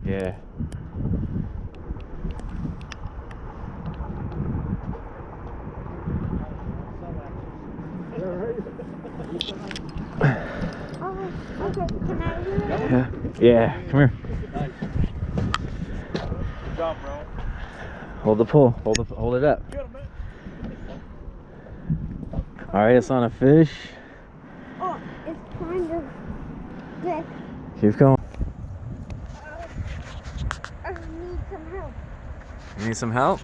Yeah. Oh, okay. Can I do it? Yeah. Yeah. Come here. Nice. Good job, bro. Hold the pole. Hold it up. Get him, man. All right, it's on a fish. Oh, it's kind of big. Keep going. I need some help. You need some help?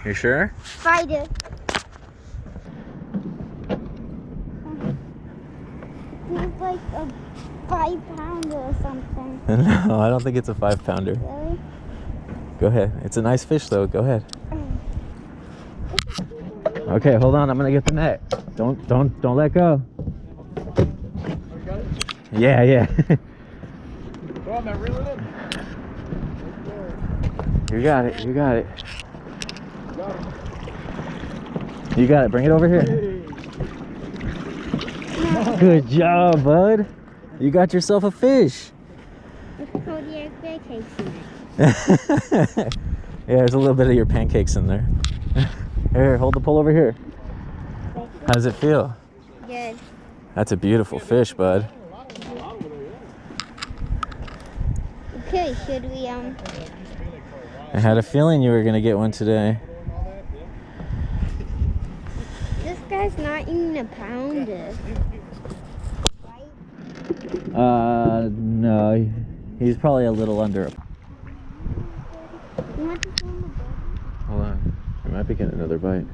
You sure? Spider. Feels like a 5-pounder or something. No, I don't think it's a 5-pounder. Really? Go ahead. It's a nice fish though. Go ahead. Okay, hold on. I'm gonna get the net. Don't let go. Yeah, yeah. Go on, man. Reel it in. You got it. You got it. Got him. You got it. Bring it over here. Good job, bud. You got yourself a fish. It's Kodiak pancakes in it. Yeah, there's a little bit of your pancakes in there. Here, hold the pole over here. How does it feel? Good. That's a beautiful fish, bud. Okay, should we I had a feeling you were gonna get one today. This guy's not even a pounder. Right? No. He's probably a little under. You want to film the boat? Hold on. We might be getting another bite.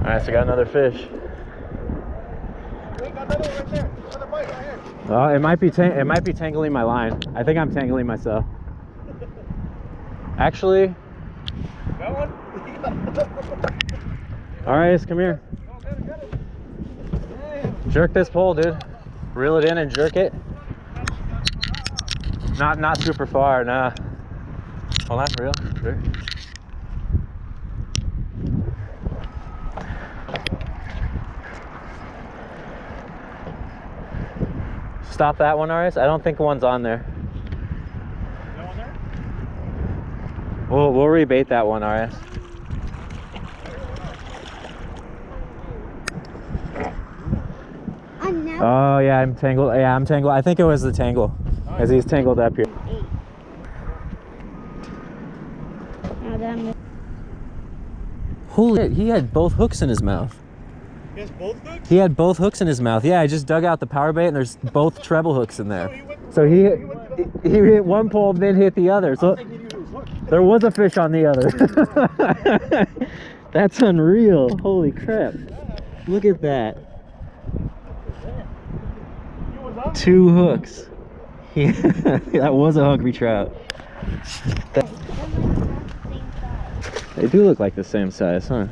Alright, so I got another fish. Wait, got another one right there. Another bite right here. Oh, it might be tangling my line. I think I'm tangling myself. Actually, Got one? Alright, come here. Oh, get it. Damn. Jerk this pole, dude. Reel it in and jerk it. Not super far, nah. Hold on, reel. Jerk. Stop that one, RS. I don't think one's on there. No one there? We'll rebait that one, RS. Oh yeah, I'm tangled. Yeah, I'm tangled. I think it was the tangle, as he's tangled up here. Holy shit, he had both hooks in his mouth. He has both hooks? He had both hooks in his mouth. Yeah, I just dug out the power bait and there's both treble hooks in there. So he hit one pole, then hit the other. So there was a fish on the other. That's unreal. Holy crap. Look at that. 2 hooks. Yeah, that was a hungry trout. They do look like the same size, huh?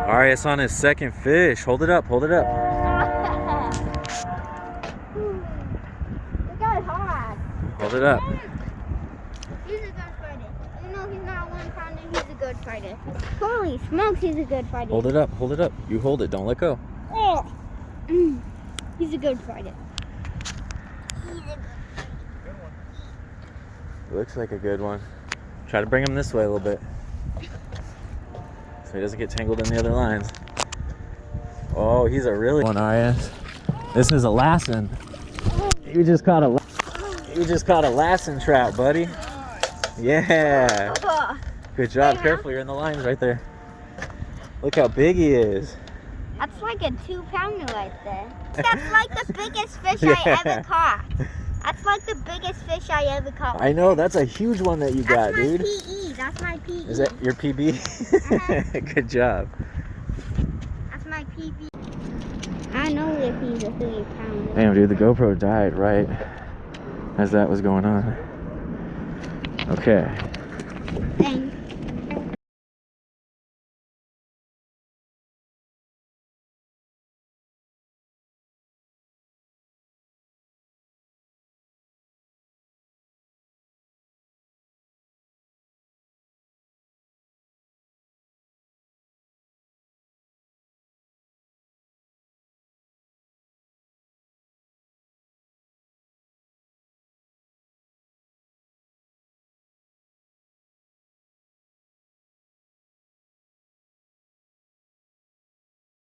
Alright, it's on his second fish. Hold it up, hold it up. The guy's hot. Hold it up. He's a good fighter. You know he's not a 1-pounder, he's a good fighter. Holy smokes, he's a good fighter. Hold it up, hold it up. You hold it, don't let go. Oh. He's a good fighter. Looks like a good one. Try to bring him this way a little bit, so he doesn't get tangled in the other lines. Oh, he's a really one, RS. This is a Lassen. You just caught a Lassen trout, buddy. Yeah. Good job. Careful, you're in the lines right there. Look how big he is. That's like a 2-pounder right there. That's like the biggest fish I ever caught. That's like the biggest fish I ever caught. I know, that's a huge one that you got, dude. That's my PE. That's my PE. Is that your PB? Good job. That's my PB. I know if he's a 3-pounder. Damn, dude, the GoPro died right as that was going on. Okay. Thank